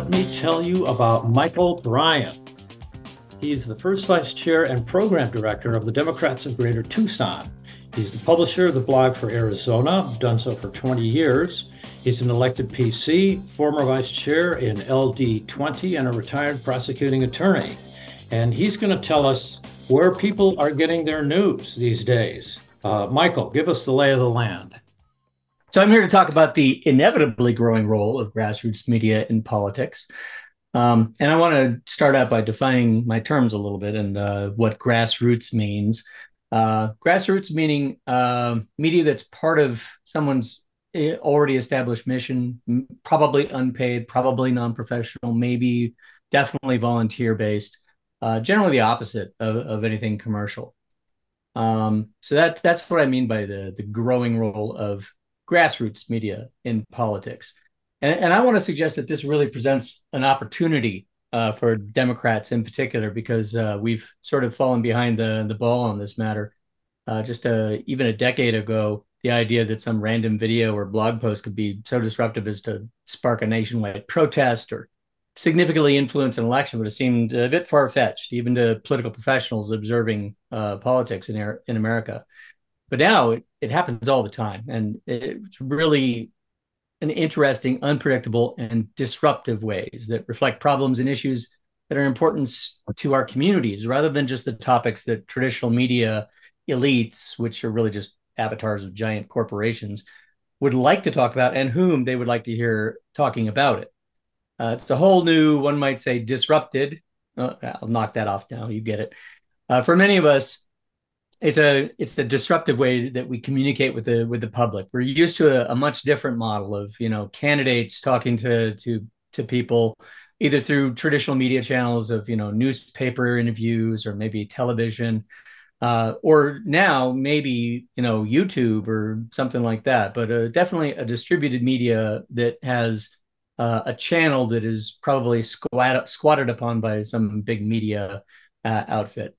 let me tell you about Michael Bryan. He's the first vice chair and program director of the Democrats of Greater Tucson. He's the publisher of the blog for Arizona, done so for 20 years. He's an elected PC, former vice chair in LD20, and a retired prosecuting attorney. And he's going to tell us where people are getting their news these days. Michael, give us the lay of the land. So I'm here to talk about the inevitably growing role of grassroots media in politics. And I want to start out by defining my terms a little bit and what grassroots means. Grassroots meaning media that's part of someone's already established mission, probably unpaid, probably non-professional, maybe definitely volunteer-based, generally the opposite of anything commercial. So that's what I mean by the growing role of grassroots media in politics. And I want to suggest that this really presents an opportunity for Democrats in particular, because we've sort of fallen behind the ball on this matter. Even a decade ago, the idea that some random video or blog post could be so disruptive as to spark a nationwide protest or significantly influence an election would have seemed a bit far-fetched, even to political professionals observing politics in America. But now it happens all the time, and it's really an interesting, unpredictable, and disruptive ways that reflect problems and issues that are important to our communities, rather than just the topics that traditional media elites, which are really just avatars of giant corporations, would like to talk about and whom they would like to hear talking about it. It's a whole new, one might say, disrupted. I'll knock that off now. You get it. For many of us, it's a disruptive way that we communicate with the public. We're used to a much different model of candidates talking to people either through traditional media channels of newspaper interviews or maybe television, or now maybe YouTube or something like that. But definitely a distributed media that has a channel that is probably squatted upon by some big media outfit.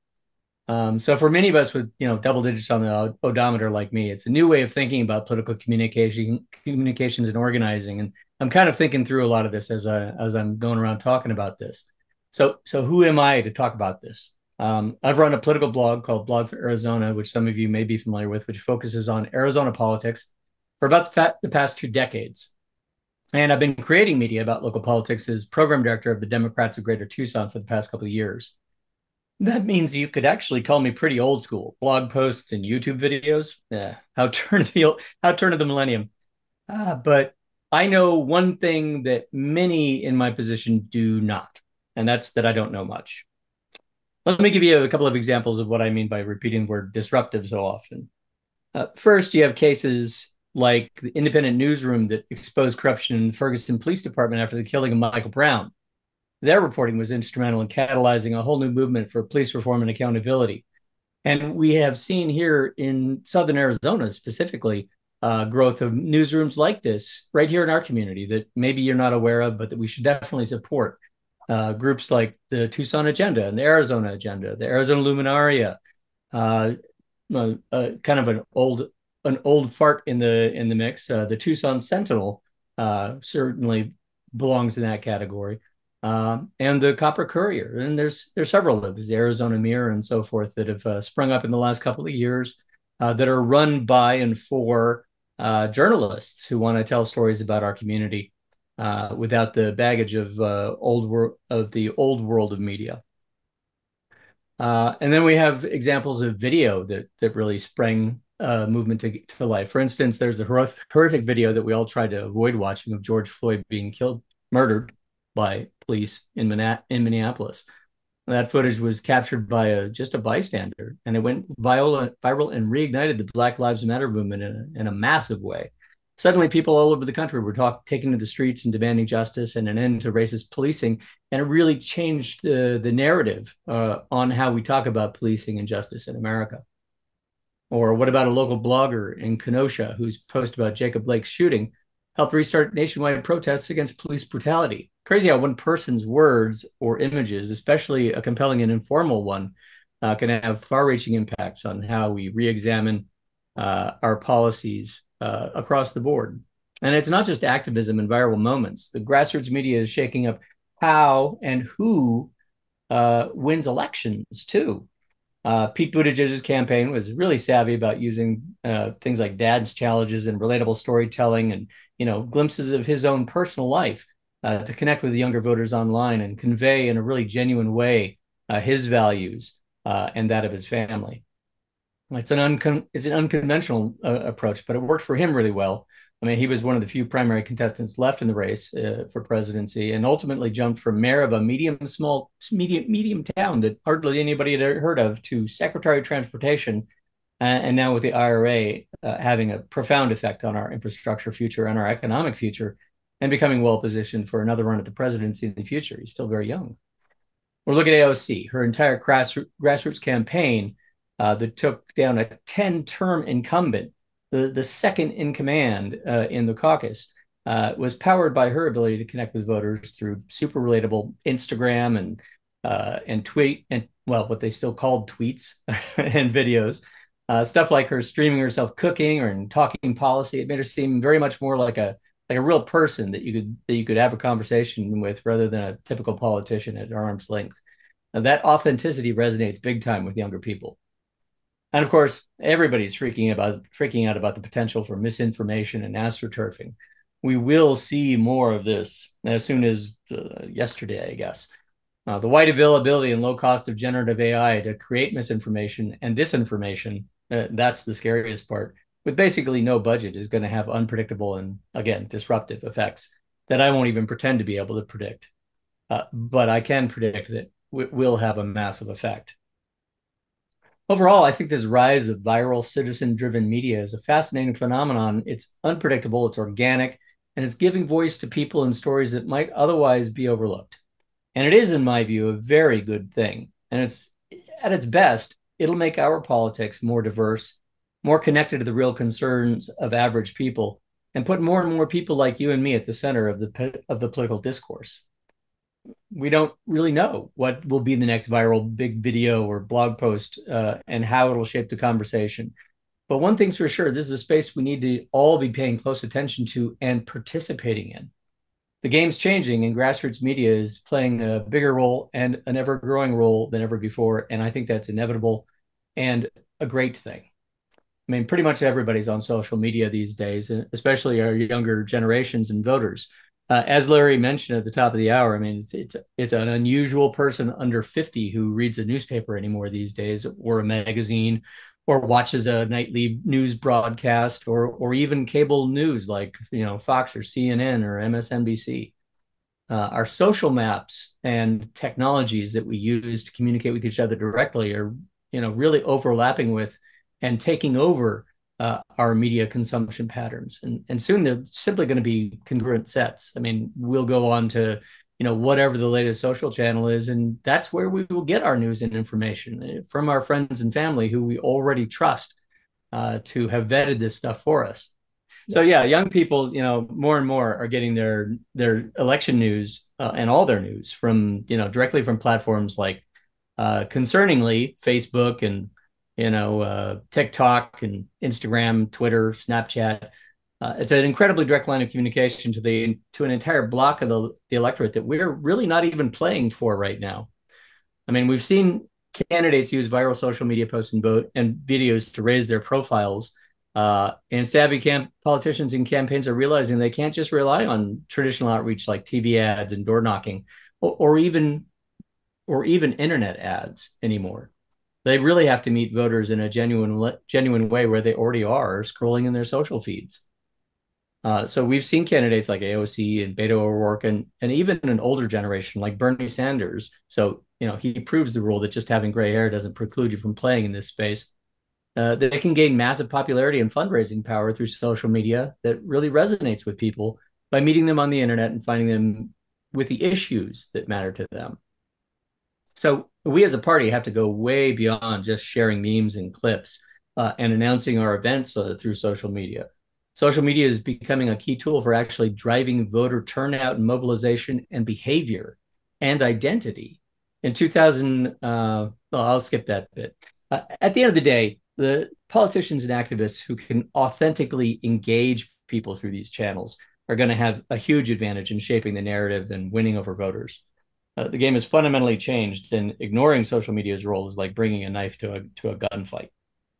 So for many of us with double digits on the odometer like me, it's a new way of thinking about political communications and organizing. And I'm kind of thinking through a lot of this as I'm going around talking about this. So who am I to talk about this? I've run a political blog called Blog for Arizona, which some of you may be familiar with, which focuses on Arizona politics for about the past 2 decades. And I've been creating media about local politics as program director of the Democrats of Greater Tucson for the past couple of years. That means you could actually call me pretty old school. Blog posts and YouTube videos. Yeah, how turn of the millennium. But I know one thing that many in my position do not, and that's that I don't know much. Let me give you a couple of examples of what I mean by repeating the word disruptive so often. First, you have cases like the independent newsroom that exposed corruption in the Ferguson Police Department after the killing of Michael Brown. Their reporting was instrumental in catalyzing a whole new movement for police reform and accountability. And we have seen here in Southern Arizona specifically, growth of newsrooms like this right here in our community that maybe you're not aware of, but that we should definitely support. Groups like the Tucson Agenda and the Arizona Agenda, the Arizona Luminaria, kind of an old fart in the mix. The Tucson Sentinel certainly belongs in that category. And the Copper Courier, and there's several of those, the Arizona Mirror and so forth, that have sprung up in the last couple of years, that are run by and for journalists who want to tell stories about our community without the baggage of the old world of media. And then we have examples of video that really sprang movement to life. For instance, there's a horrific video that we all tried to avoid watching of George Floyd being murdered by police in Minneapolis. That footage was captured by just a bystander, and it went viral and reignited the Black Lives Matter movement in a massive way. Suddenly, people all over the country were taking to the streets and demanding justice and an end to racist policing, and it really changed the narrative on how we talk about policing and justice in America. Or what about a local blogger in Kenosha whose post about Jacob Blake's shooting helped restart nationwide protests against police brutality? Crazy how one person's words or images, especially a compelling and informal one, can have far-reaching impacts on how we re-examine our policies across the board. And it's not just activism and viral moments. The grassroots media is shaking up how and who wins elections too. Pete Buttigieg's campaign was really savvy about using things like dad's challenges and relatable storytelling and glimpses of his own personal life to connect with the younger voters online and convey in a really genuine way his values and that of his family. It's an unconventional approach, but it worked for him really well. I mean, he was one of the few primary contestants left in the race for presidency, and ultimately jumped from mayor of a medium town that hardly anybody had ever heard of to Secretary of Transportation, and now with the IRA having a profound effect on our infrastructure future and our economic future, and becoming well positioned for another run at the presidency in the future. He's still very young. Or look at AOC, her entire grassroots campaign that took down a 10-term incumbent, the second in command in the caucus, was powered by her ability to connect with voters through super relatable Instagram and tweet and, well, what they still called tweets and videos. Stuff like her streaming herself cooking or talking policy. It made her seem very much more like a real person that you could have a conversation with rather than a typical politician at arm's length. Now, that authenticity resonates big time with younger people. And of course, everybody's freaking out about the potential for misinformation and astroturfing. We will see more of this as soon as yesterday, I guess. The wide availability and low cost of generative AI to create misinformation and disinformation, that's the scariest part, with basically no budget, is going to have unpredictable and, again, disruptive effects that I won't even pretend to be able to predict. But I can predict that it will have a massive effect. Overall, I think this rise of viral citizen-driven media is a fascinating phenomenon. It's unpredictable, it's organic, and it's giving voice to people and stories that might otherwise be overlooked. And it is, in my view, a very good thing. And it's at its best, it'll make our politics more diverse, more connected to the real concerns of average people, and put more and more people like you and me at the center of the political discourse. We don't really know what will be the next viral big video or blog post and how it'll shape the conversation. But one thing's for sure, this is a space we need to all be paying close attention to and participating in. The game's changing, and grassroots media is playing a bigger role and an ever growing role than ever before. And I think that's inevitable and a great thing. I mean, pretty much everybody's on social media these days, especially our younger generations and voters. As Larry mentioned at the top of the hour, I mean, it's an unusual person under 50 who reads a newspaper anymore these days, or a magazine, or watches a nightly news broadcast, or even cable news like Fox or CNN or MSNBC. Our social maps and technologies that we use to communicate with each other directly are really overlapping with and taking over our media consumption patterns. And soon they're simply going to be congruent sets. I mean, we'll go on to, whatever the latest social channel is, and that's where we will get our news and information from our friends and family who we already trust to have vetted this stuff for us. So yeah, young people, more and more are getting their election news and all their news from, directly from platforms like, concerningly, Facebook and TikTok and Instagram, Twitter, Snapchat. It's an incredibly direct line of communication to an entire block of the electorate that we're really not even playing for right now. I mean, we've seen candidates use viral social media posts and videos to raise their profiles. And savvy politicians and campaigns are realizing they can't just rely on traditional outreach like TV ads and door knocking, or even internet ads anymore. They really have to meet voters in a genuine way where they already are scrolling in their social feeds. So we've seen candidates like AOC and Beto O'Rourke and even an older generation like Bernie Sanders. So, he proves the rule that just having gray hair doesn't preclude you from playing in this space. They can gain massive popularity and fundraising power through social media that really resonates with people by meeting them on the internet and finding them with the issues that matter to them. So we as a party have to go way beyond just sharing memes and clips and announcing our events through social media. Social media is becoming a key tool for actually driving voter turnout and mobilization and behavior and identity. In 2000, well, I'll skip that bit. At the end of the day, the politicians and activists who can authentically engage people through these channels are going to have a huge advantage in shaping the narrative and winning over voters. The game has fundamentally changed, and ignoring social media's role is like bringing a knife to a gunfight,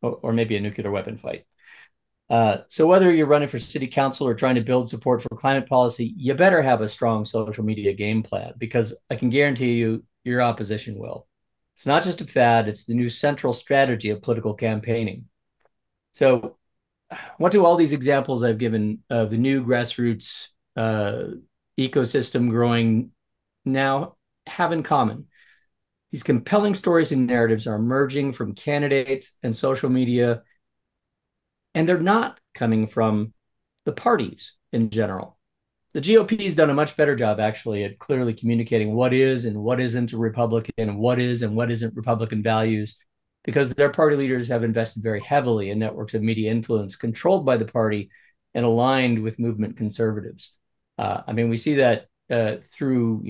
or maybe a nuclear weapon fight. So whether you're running for city council or trying to build support for climate policy, you better have a strong social media game plan, because I can guarantee you your opposition will. It's not just a fad, it's the new central strategy of political campaigning. So what do all these examples I've given of the new grassroots ecosystem growing now have in common? These compelling stories and narratives are emerging from candidates and social media, and they're not coming from the parties in general. The GOP has done a much better job, actually, at clearly communicating what is and what isn't Republican, and what is and what isn't Republican values, because their party leaders have invested very heavily in networks of media influence controlled by the party and aligned with movement conservatives. We see that through,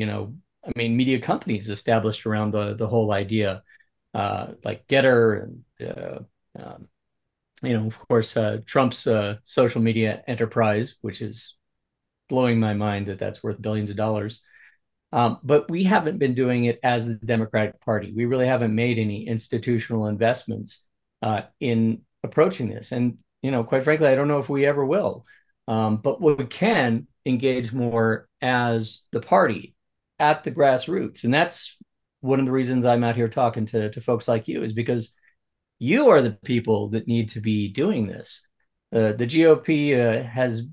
media companies established around the whole idea, like Getter and of course, Trump's social media enterprise, which is blowing my mind that that's worth billions of dollars. But we haven't been doing it as the Democratic Party. We really haven't made any institutional investments in approaching this. And, quite frankly, I don't know if we ever will. But we can engage more as the party at the grassroots. And that's one of the reasons I'm out here talking to folks like you, is because you are the people that need to be doing this. The GOP has,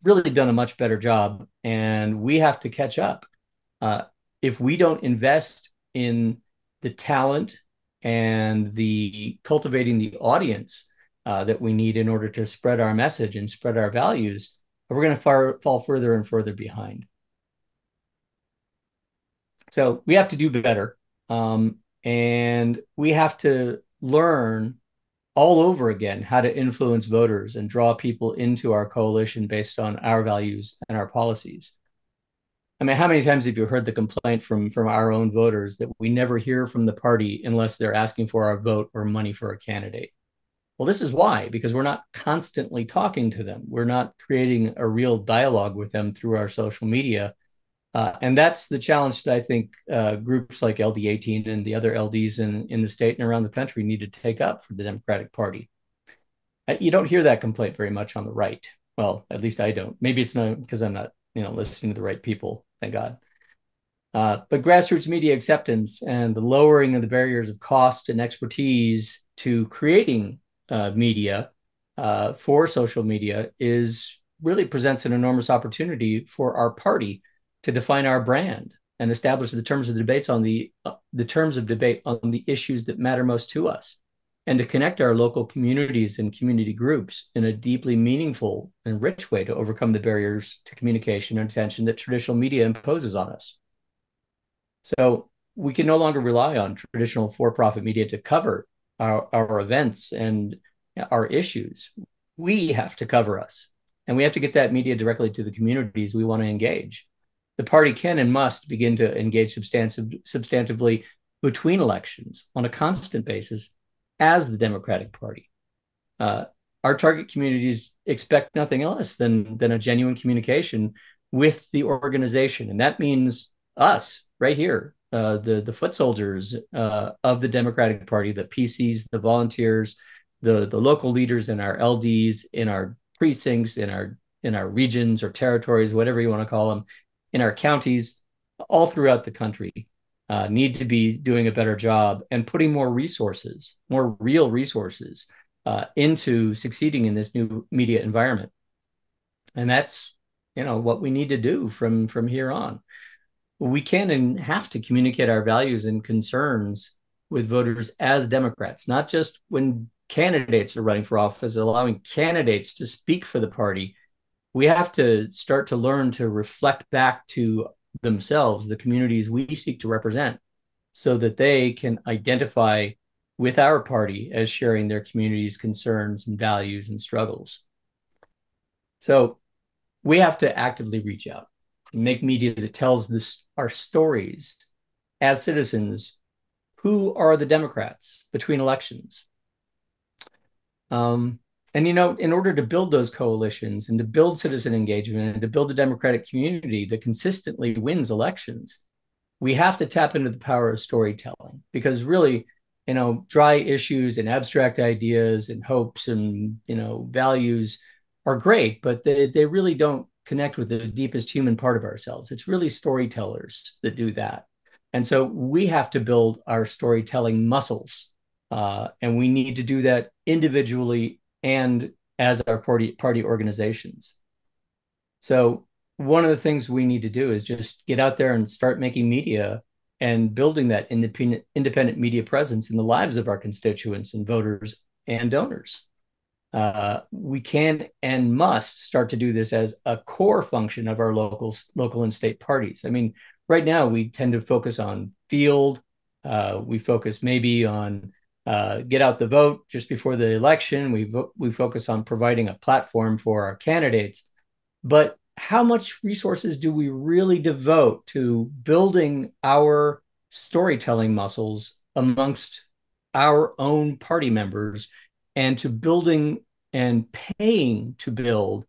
really done a much better job, and we have to catch up. If we don't invest in the talent and the cultivating the audience that we need in order to spread our message and spread our values, we're going to fall further and further behind. So we have to do better. And we have to learn all over again how to influence voters and draw people into our coalition based on our values and our policies. How many times have you heard the complaint from our own voters that we never hear from the party unless they're asking for our vote or money for a candidate? Well, this is why, because we're not constantly talking to them. We're not creating a real dialogue with them through our social media. And that's the challenge that I think groups like LD18 and the other LDs in the state and around the country need to take up for the Democratic Party. You don't hear that complaint very much on the right. Well, at least I don't. Maybe it's not because I'm not, listening to the right people, thank God. But grassroots media acceptance and the lowering of the barriers of cost and expertise to creating media for social media really presents an enormous opportunity for our party to define our brand and establish the terms of debate on the issues that matter most to us, and to connect our local communities and community groups in a deeply meaningful and rich way to overcome the barriers to communication and attention that traditional media imposes on us. So we can no longer rely on traditional for-profit media to cover our events and our issues. We have to cover us, and we have to get that media directly to the communities we want to engage. The party can and must begin to engage substantively between elections on a constant basis as the Democratic Party. Our target communities expect nothing less than a genuine communication with the organization. And that means us right here, the foot soldiers of the Democratic Party, the PCs, the volunteers, the local leaders in our LDs, in our precincts, in our regions or territories, whatever you want to call them, in our counties, all throughout the country, need to be doing a better job and putting more resources, more real resources, into succeeding in this new media environment. And that's, what we need to do from here on. We can and have to communicate our values and concerns with voters as Democrats, not just when candidates are running for office, allowing candidates to speak for the party. We have to start to learn to reflect back to themselves, the communities we seek to represent, so that they can identify with our party as sharing their community's concerns and values and struggles. So we have to actively reach out and make media that tells our stories as citizens who are the Democrats between elections. And, in order to build those coalitions and to build citizen engagement and to build a democratic community that consistently wins elections, we have to tap into the power of storytelling, because really, dry issues and abstract ideas and hopes and, values are great, but they really don't connect with the deepest human part of ourselves. It's really storytellers that do that. And so we have to build our storytelling muscles. And we need to do that individually and as our party organizations. So one of the things we need to do is just get out there and start making media and building that independent media presence in the lives of our constituents and voters and donors. We can and must start to do this as a core function of our local and state parties. I mean, right now we tend to focus on field. We focus maybe on get out the vote just before the election. We focus on providing a platform for our candidates. But how much resources do we really devote to building our storytelling muscles amongst our own party members, and to building and paying to build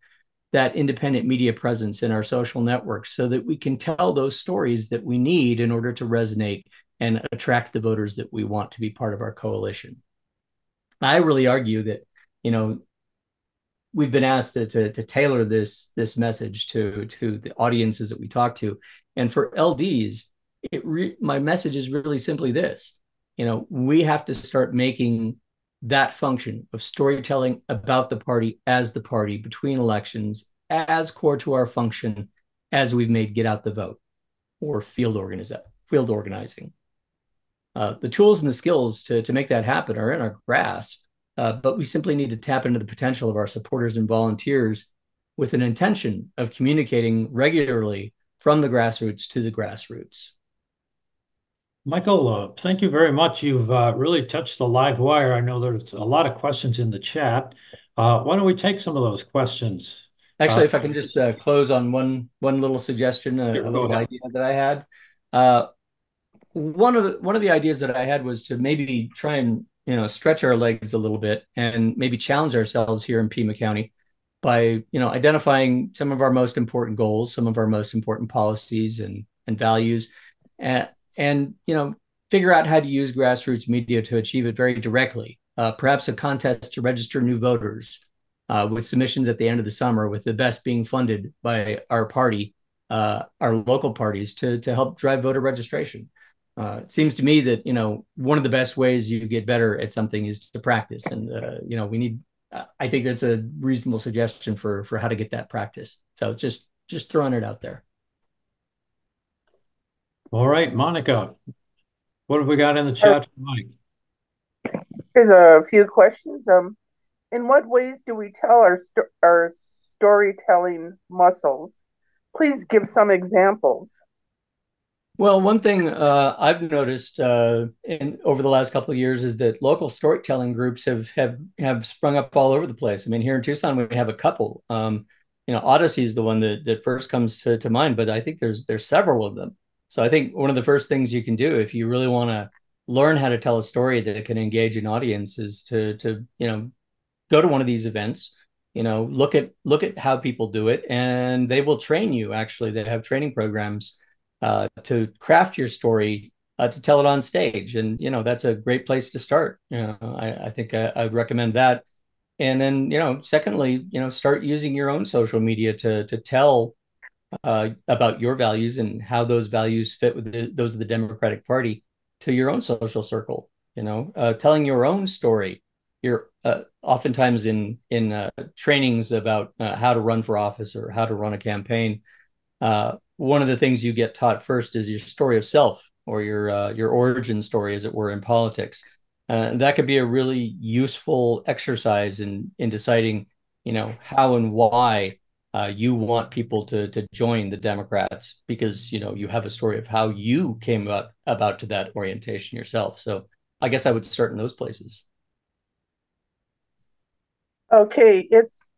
that independent media presence in our social networks so that we can tell those stories that we need in order to resonate and attract the voters that we want to be part of our coalition? I really argue that, we've been asked to tailor this message to the audiences that we talk to. And for LDs, my message is really simply this: we have to start making that function of storytelling about the party as the party between elections as core to our function as we've made get out the vote or field organizing. The tools and the skills to make that happen are in our grasp, but we simply need to tap into the potential of our supporters and volunteers with an intention of communicating regularly from the grassroots to the grassroots. Michael, thank you very much. You've really touched the live wire. I know there's a lot of questions in the chat. Why don't we take some of those questions? Actually, if I can just close on one little suggestion, a little idea that I had. One of the ideas that I had was to maybe try and stretch our legs a little bit and maybe challenge ourselves here in Pima County by identifying some of our most important goals, some of our most important policies and values, and figure out how to use grassroots media to achieve it very directly. Perhaps a contest to register new voters with submissions at the end of the summer, with the best being funded by our party, our local parties, to help drive voter registration. It seems to me that one of the best ways you get better at something is to practice, and we need. I think that's a reasonable suggestion for how to get that practice. So just throwing it out there. All right, Monica, what have we got in the chat for Mike? Here's a few questions. In what ways do we tell our storytelling muscles? Please give some examples. Well, one thing I've noticed over the last couple of years is that local storytelling groups have sprung up all over the place. I mean, here in Tucson, we have a couple. Odyssey is the one that first comes to mind, but I think there's several of them. So I think one of the first things you can do if you really want to learn how to tell a story that can engage an audience is to go to one of these events. Look at how people do it, and they will train you. Actually, they have training programs to craft your story, to tell it on stage. And, that's a great place to start. I think I would recommend that. And then, secondly, start using your own social media to tell about your values and how those values fit with those of the Democratic Party to your own social circle. Telling your own story. You're oftentimes in trainings about how to run for office or how to run a campaign. One of the things you get taught first is your story of self, or your origin story, as it were, in politics. That could be a really useful exercise in deciding, how and why you want people to join the Democrats, because you have a story of how you came about to that orientation yourself. So I guess I would start in those places. Okay, it's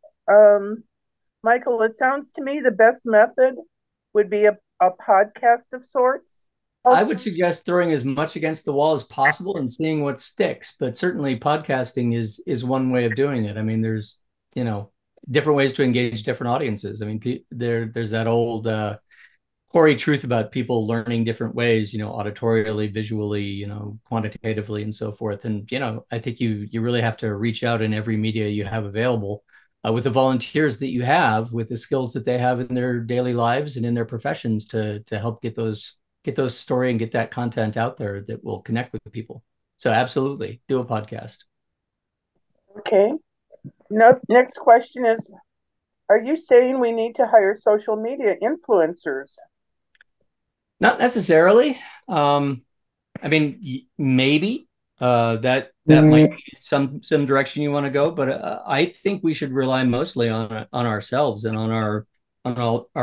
Michael, it sounds to me the best method would be a podcast of sorts. I would suggest throwing as much against the wall as possible and seeing what sticks. But certainly podcasting is one way of doing it. I mean, there's, different ways to engage different audiences. I mean, there's that old hoary truth about people learning different ways, auditorially, visually, quantitatively, and so forth. And I think you really have to reach out in every media you have available, with the volunteers that you have, with the skills that they have in their daily lives and in their professions, to help get those story and get that content out there that will connect with people. So absolutely, do a podcast. Okay. No, next question is, are you saying we need to hire social media influencers? Not necessarily. I mean, maybe that might be some direction you want to go, but I think we should rely mostly on ourselves and on our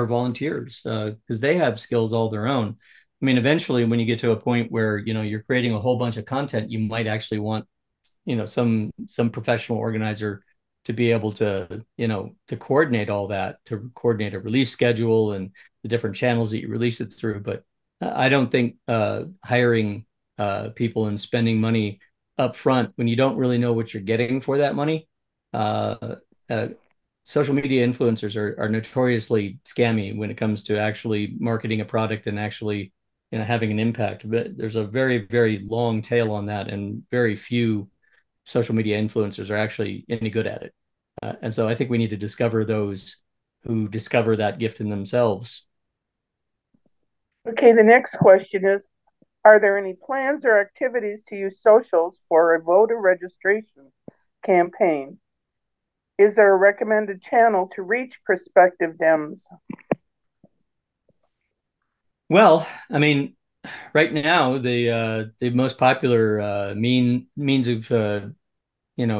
volunteers, because they have skills all their own. I mean, eventually, when you get to a point where you're creating a whole bunch of content, you might actually want some professional organizer to be able to to coordinate all that, to coordinate a release schedule and the different channels that you release it through. But I don't think hiring people and spending money up front when you don't really know what you're getting for that money. Uh, Social media influencers are notoriously scammy when it comes to actually marketing a product and actually having an impact. But there's a very, very long tail on that, and very few social media influencers are actually any good at it. And so I think we need to discover those who discover that gift in themselves. Okay, the next question is, are there any plans or activities to use socials for a voter registration campaign? Is there a recommended channel to reach prospective Dems? Well, I mean, right now the most popular means of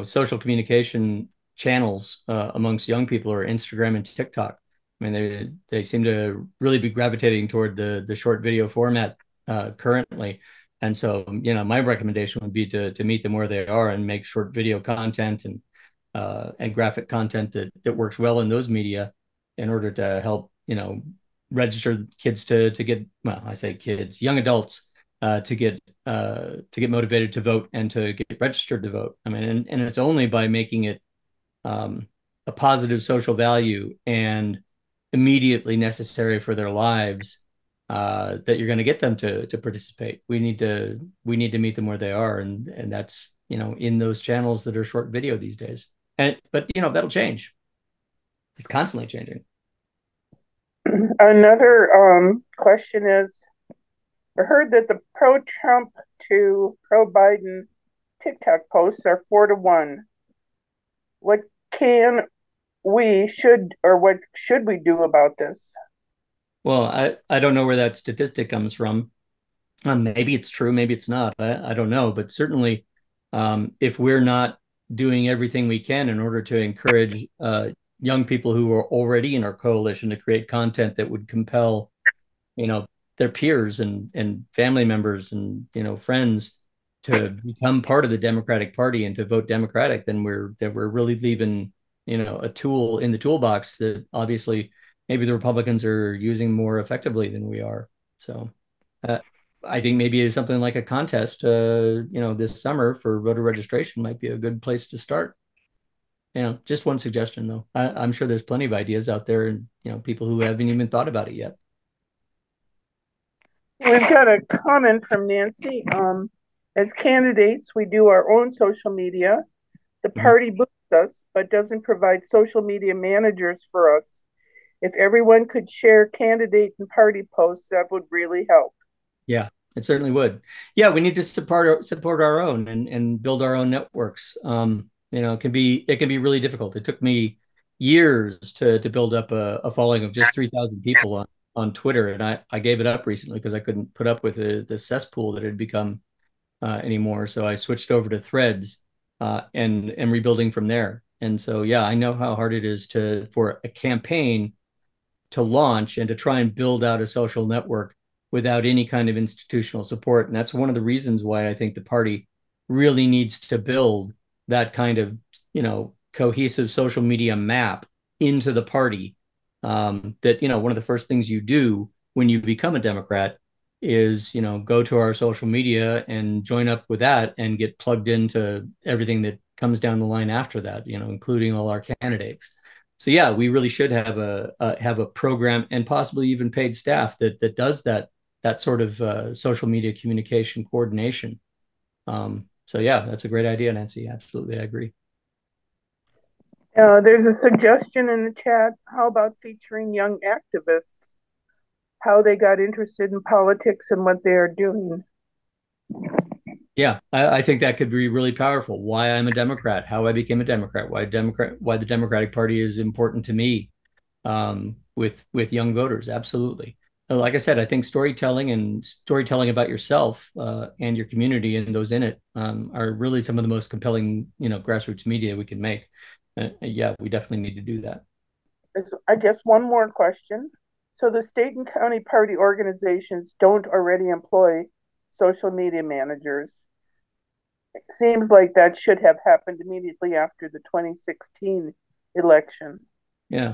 social communication channels amongst young people are Instagram and TikTok. I mean, they seem to really be gravitating toward the short video format currently. And so, my recommendation would be to meet them where they are and make short video content and graphic content that works well in those media, in order to help register kids to get, well, I say kids, young adults, to get motivated to vote and to get registered to vote. I mean, and it's only by making it a positive social value and immediately necessary for their lives that you're going to get them to participate. We need to meet them where they are, and that's in those channels that are short video these days. But that'll change. It's constantly changing. Another question is, I heard that the pro-Trump to pro-Biden TikTok posts are 4-1. What should we do about this? Well, I don't know where that statistic comes from. Maybe it's true, maybe it's not. I don't know. But certainly, if we're not doing everything we can in order to encourage young people who are already in our coalition to create content that would compel, their peers and family members and friends to become part of the Democratic Party and to vote Democratic, then we're really leaving a tool in the toolbox that obviously maybe the Republicans are using more effectively than we are. So I think maybe something like a contest, this summer for voter registration might be a good place to start. Just one suggestion though. I'm sure there's plenty of ideas out there, and people who haven't even thought about it yet. We've got a comment from Nancy. As candidates, we do our own social media. The party boosts us, but doesn't provide social media managers for us. If everyone could share candidate and party posts, that would really help. Yeah, it certainly would. Yeah, we need to support our own and build our own networks. It can be really difficult. It took me years to build up a following of just 3,000 people on Twitter, and I gave it up recently because I couldn't put up with the cesspool that had become anymore. So I switched over to Threads and am rebuilding from there. And so, yeah, I know how hard it is for a campaign to launch and to try and build out a social network without any kind of institutional support. And that's one of the reasons why I think the party really needs to build that kind of, cohesive social media map into the party. That, one of the first things you do when you become a Democrat is, go to our social media and join up with that and get plugged into everything that comes down the line after that, including all our candidates. So yeah, we really should have a program and possibly even paid staff that does that sort of social media communication coordination. So yeah, that's a great idea, Nancy. Absolutely, I agree. There's a suggestion in the chat. How about featuring young activists, how they got interested in politics and what they are doing? Yeah, I think that could be really powerful. Why I'm a Democrat, how I became a Democrat, why the Democratic Party is important to me, with young voters. Absolutely. Like I said, I think storytelling about yourself and your community and those in it are really some of the most compelling, grassroots media we can make. Yeah, we definitely need to do that. I guess one more question. So the state and county party organizations don't already employ social media managers. It seems like that should have happened immediately after the 2016 election. Yeah.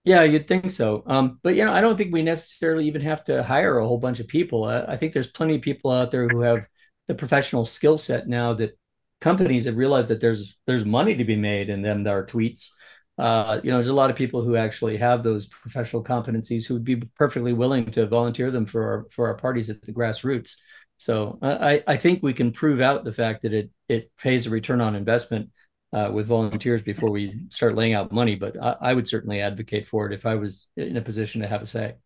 Yeah, you'd think so. But I don't think we necessarily even have to hire a whole bunch of people. I think there's plenty of people out there who have the professional skill set now that companies have realized that there's money to be made in them, there are tweets. There's a lot of people who actually have those professional competencies who would be perfectly willing to volunteer them for our parties at the grassroots. So I think we can prove out the fact that it pays a return on investment with volunteers before we start laying out money. But I would certainly advocate for it if I was in a position to have a say.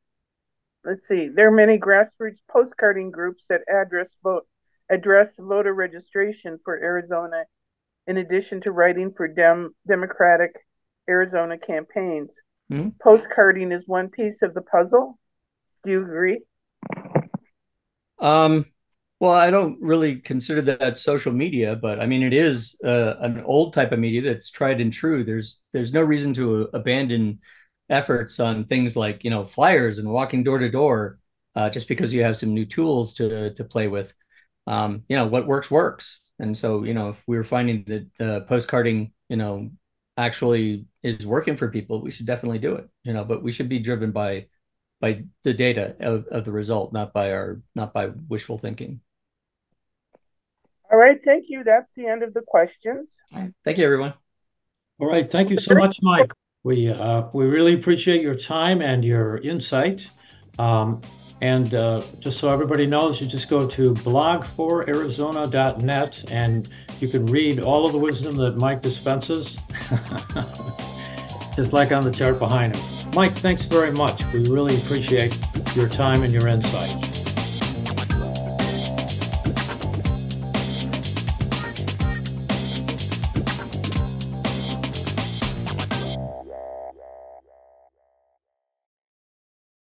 Let's see. There are many grassroots postcarding groups that address voter registration for Arizona, in addition to writing for Democratic Arizona campaigns. Mm-hmm. Postcarding is one piece of the puzzle. Do you agree? Well, I don't really consider that social media, but I mean, it is an old type of media that's tried and true. There's no reason to abandon efforts on things like, flyers and walking door to door, just because you have some new tools to play with. What works. And so, if we're finding that postcarding, actually is working for people, we should definitely do it, but we should be driven by the data of the result, not by wishful thinking. All right, thank you. That's the end of the questions. Thank you, everyone. All right, thank you so much, Mike. We really appreciate your time and your insight. Just so everybody knows, you just go to blog4arizona.net and you can read all of the wisdom that Mike dispenses, just like on the chart behind him. Mike, thanks very much. We really appreciate your time and your insight.